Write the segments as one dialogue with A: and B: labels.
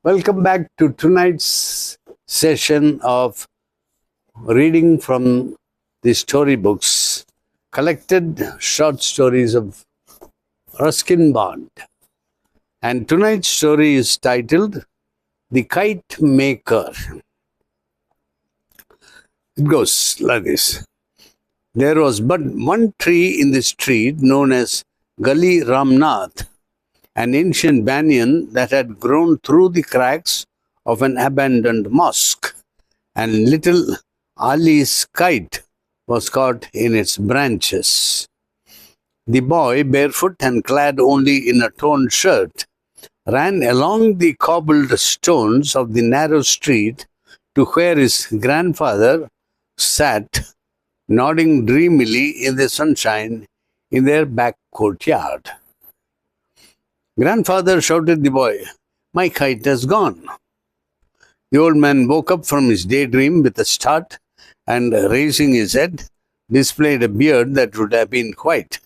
A: Welcome back to tonight's session of reading from the storybooks, collected short stories of Ruskin Bond. And tonight's story is titled The Kite Maker. It goes like this. There was but one tree in the street known as Gully Ramnath, an ancient banyan that had grown through the cracks of an abandoned mosque, and little Ali's kite was caught in its branches. The boy, barefoot and clad only in a torn shirt, ran along the cobbled stones of the narrow street to where his grandfather sat, nodding dreamily in the sunshine in their back courtyard. "Grandfather," shouted the boy, "my kite has gone." The old man woke up from his daydream with a start and, raising his head, displayed a beard that would have been white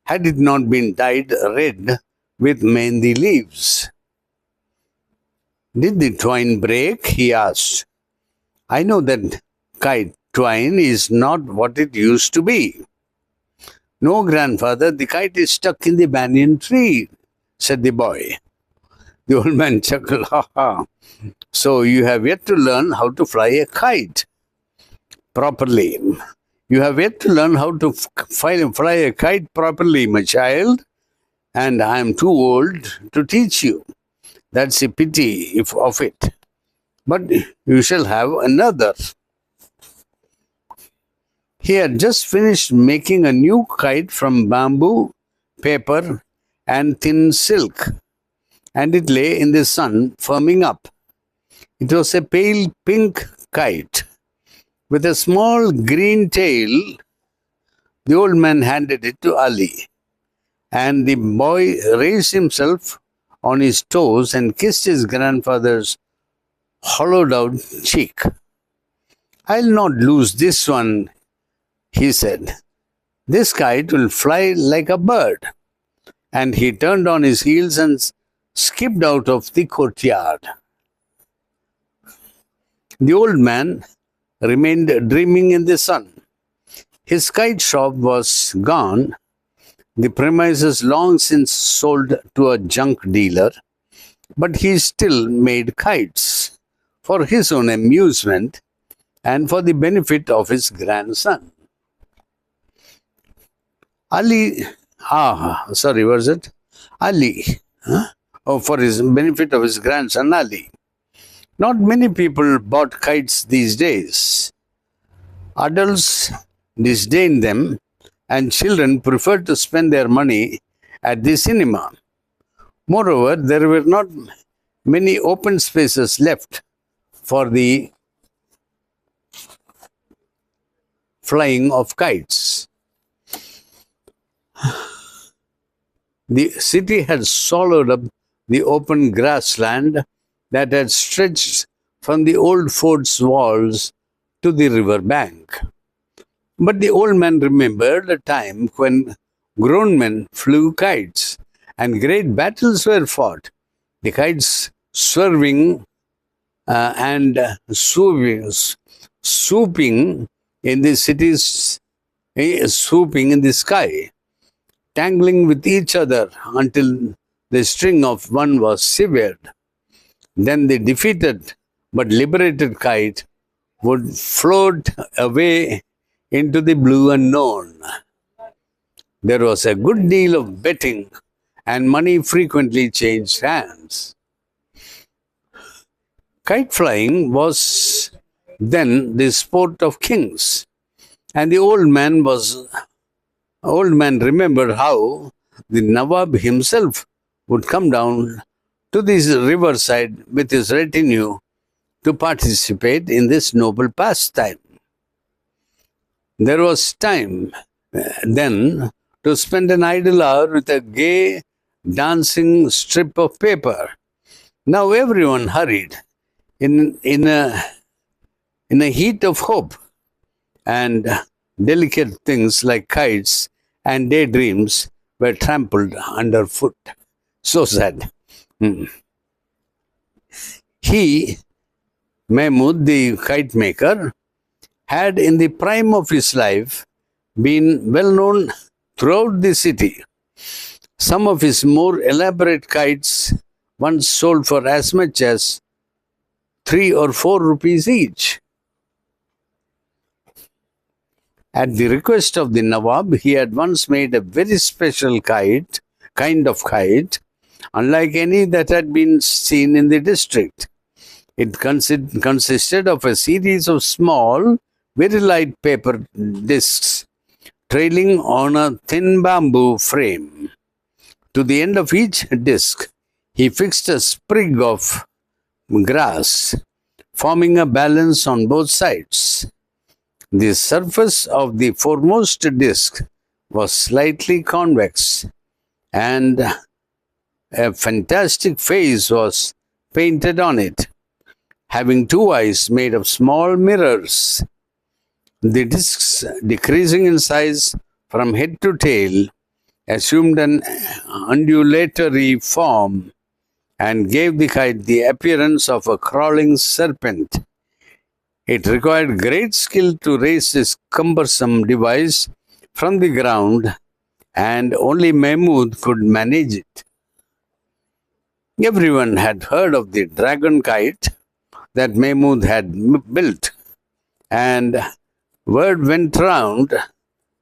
A: had it not been dyed red with mehndi leaves. "Did the twine break?" he asked. "I know that kite twine is not what it used to be." "No, grandfather, the kite is stuck in the banyan tree," said the boy. The old man chuckled. "Ha ha! So you have yet to learn how to fly a kite properly. You have yet to learn how to fly a kite properly, my child, and I am too old to teach you. That's a pity of it. But you shall have another." He had just finished making a new kite from bamboo, paper, and thin silk, and it lay in the sun firming up. It was a pale pink kite with a small green tail. The old man handed it to Ali, and the boy raised himself on his toes and kissed his grandfather's hollowed out cheek. "I'll not lose this one," he said. "This kite will fly like a bird." And he turned on his heels and skipped out of the courtyard. The old man remained dreaming in the sun. His kite shop was gone, the premises long since sold to a junk dealer, but he still made kites for his own amusement and for the benefit of his grandson. Ali for his benefit of his grandson Ali. Not many people bought kites these days. Adults disdained them, and children preferred to spend their money at the cinema. Moreover, there were not many open spaces left for the flying of kites. The city had swallowed up the open grassland that had stretched from the old fort's walls to the river bank. But the old man remembered a time when grown men flew kites and great battles were fought, the kites swerving and swooping in the cities, swooping in the sky, tangling with each other until the string of one was severed. Then the defeated but liberated kite would float away into the blue unknown. There was a good deal of betting, and money frequently changed hands. Kite flying was then the sport of kings, and the old man remembered how the Nawab himself would come down to this riverside with his retinue to participate in this noble pastime. There was time then to spend an idle hour with a gay, dancing strip of paper. Now everyone hurried in a heat of hope, and delicate things like kites and daydreams were trampled underfoot. So sad. He, Mahmud, the kite maker, had in the prime of his life been well known throughout the city. Some of his more elaborate kites once sold for as much as 3 or 4 rupees each. At the request of the Nawab, he had once made a very special kind of kite, unlike any that had been seen in the district. It consisted of a series of small, very light paper discs trailing on a thin bamboo frame. To the end of each disc, he fixed a sprig of grass, forming a balance on both sides. The surface of the foremost disc was slightly convex, and a fantastic face was painted on it, having 2 eyes made of small mirrors. The discs, decreasing in size from head to tail, assumed an undulatory form and gave the kite the appearance of a crawling serpent. It required great skill to raise this cumbersome device from the ground, and only Mahmud could manage it. Everyone had heard of the dragon kite that Mahmud had built, and word went round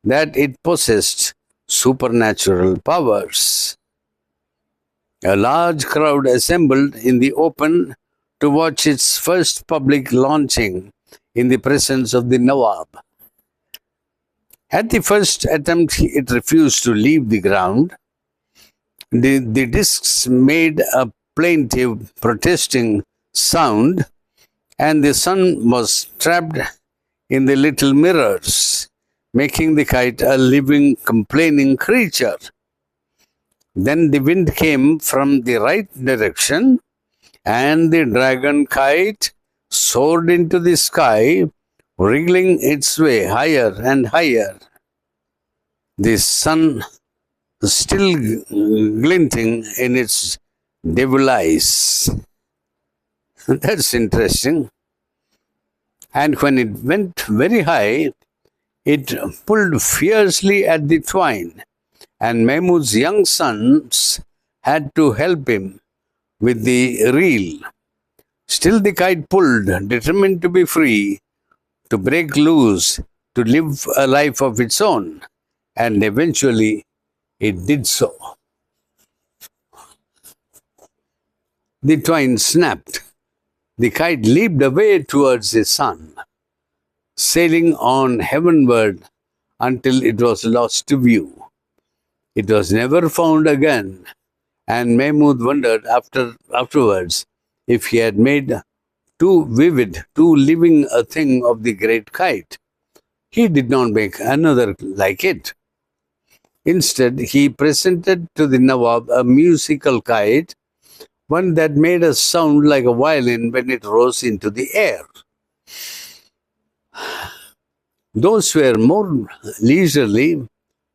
A: that it possessed supernatural powers. A large crowd assembled in the open to watch its first public launching in the presence of the Nawab. At the first attempt, it refused to leave the ground. The discs made a plaintive, protesting sound, and the sun was trapped in the little mirrors, making the kite a living, complaining creature. Then the wind came from the right direction, and the dragon kite soared into the sky, wriggling its way higher and higher. The sun still glinting in its devil eyes. That's interesting. And when it went very high, it pulled fiercely at the twine, and Mahmud's young sons had to help him with the reel. Still the kite pulled, determined to be free, to break loose, to live a life of its own, and eventually it did so. The twine snapped. The kite leaped away towards the sun, sailing on heavenward until it was lost to view. It was never found again, and Mahmud wondered afterwards if he had made too vivid, too living a thing of the great kite. He did not make another like it. Instead, he presented to the Nawab a musical kite, one that made a sound like a violin when it rose into the air. Those were more leisurely,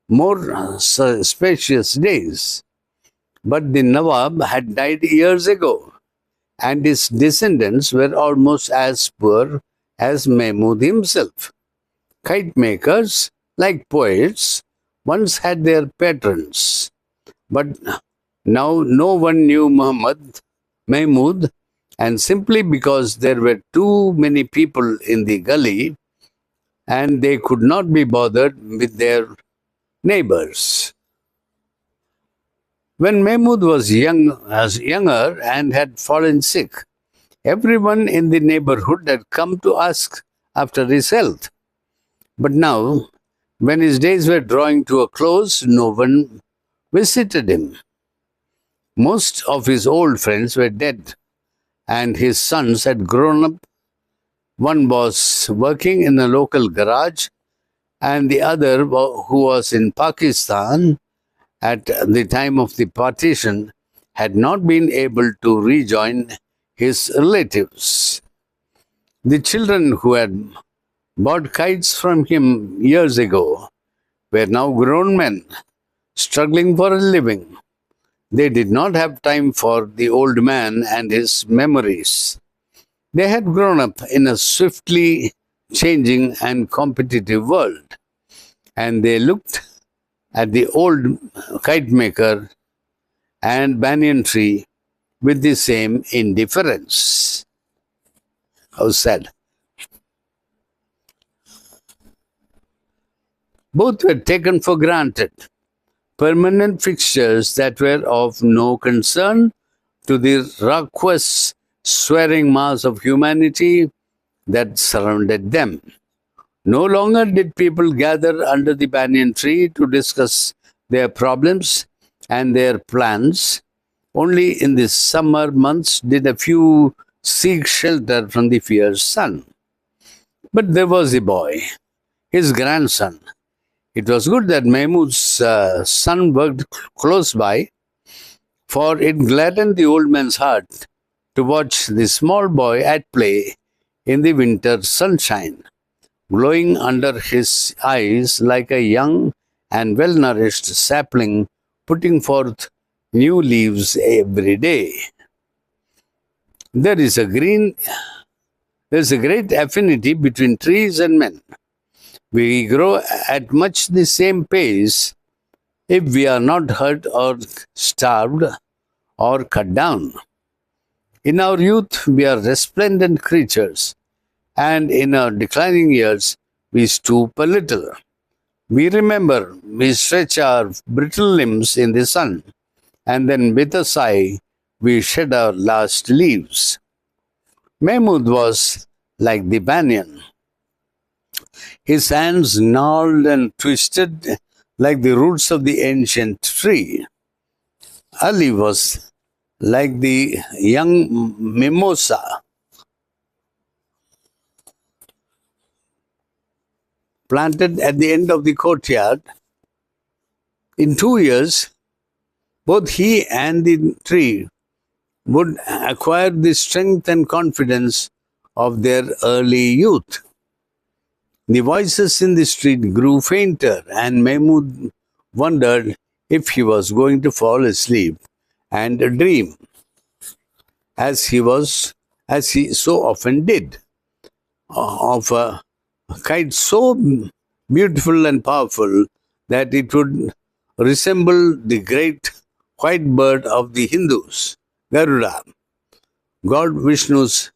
A: more spacious days. But the Nawab had died years ago, and his descendants were almost as poor as Mahmud himself. Kite makers, like poets, once had their patrons, but now no one knew Mahmud, and simply because there were too many people in the gully, and they could not be bothered with their neighbors. When Mahmud was younger and had fallen sick, everyone in the neighborhood had come to ask after his health. But now, when his days were drawing to a close, no one visited him. Most of his old friends were dead, and his sons had grown up. One was working in a local garage, and the other, who was in Pakistan at the time of the partition, had not been able to rejoin his relatives. The children who had bought kites from him years ago were now grown men, struggling for a living. They did not have time for the old man and his memories. They had grown up in a swiftly changing and competitive world, and they looked at the old kite maker and banyan tree with the same indifference. How sad. Both were taken for granted, permanent fixtures that were of no concern to the raucous, swearing mass of humanity that surrounded them. No longer did people gather under the banyan tree to discuss their problems and their plans. Only in the summer months did a few seek shelter from the fierce sun. But there was a boy, his grandson. It was good that Mahmud's son worked close by, for it gladdened the old man's heart to watch the small boy at play in the winter sunshine, glowing under his eyes like a young and well-nourished sapling putting forth new leaves every day. There is a great affinity between trees and men. We grow at much the same pace if we are not hurt or starved or cut down. In our youth, we are resplendent creatures, and in our declining years, we stoop a little. We remember, we stretch our brittle limbs in the sun, and then with a sigh, we shed our last leaves. Mahmud was like the banyan. His hands gnarled and twisted like the roots of the ancient tree. Ali was like the young mimosa, planted at the end of the courtyard. In 2 years, both he and the tree would acquire the strength and confidence of their early youth. The voices in the street grew fainter, and Mahmud wondered if he was going to fall asleep and dream, as he so often did, of a kite so beautiful and powerful that it would resemble the great white bird of the Hindus, Garuda, God Vishnu's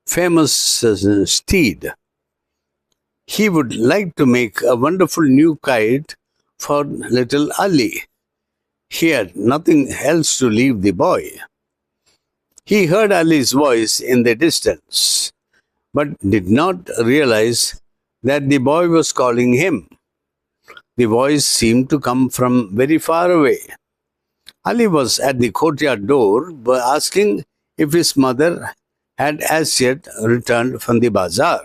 A: famous steed. He would like to make a wonderful new kite for little Ali. He had nothing else to leave the boy. He heard Ali's voice in the distance, but did not realize that the boy was calling him. The voice seemed to come from very far away. Ali was at the courtyard door asking if his mother had as yet returned from the bazaar.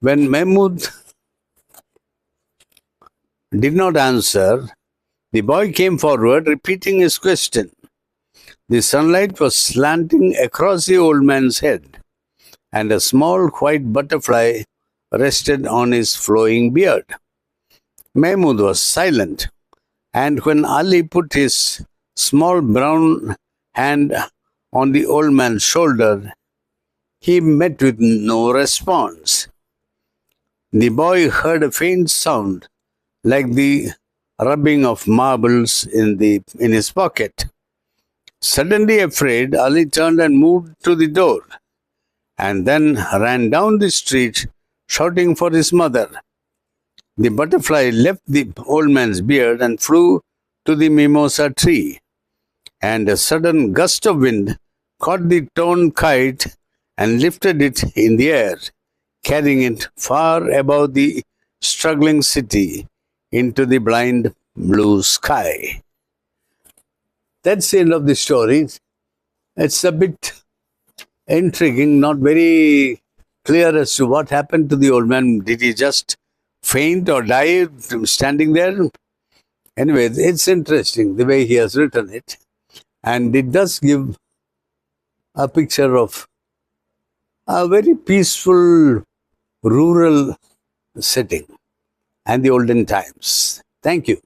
A: When Mahmud did not answer, the boy came forward, repeating his question. The sunlight was slanting across the old man's head, and a small white butterfly rested on his flowing beard. Mahmud was silent, and when Ali put his small brown hand on the old man's shoulder, he met with no response. The boy heard a faint sound, like the rubbing of marbles in his pocket. Suddenly afraid, Ali turned and moved to the door, and then ran down the street, shouting for his mother. The butterfly left the old man's beard and flew to the mimosa tree, and a sudden gust of wind caught the torn kite and lifted it in the air, carrying it far above the struggling city into the blind blue sky. That's the end of the story. It's a bit intriguing, not very clear as to what happened to the old man. Did he just faint or die standing there? Anyway, it's interesting the way he has written it. And it does give a picture of a very peaceful rural setting and the olden times. Thank you.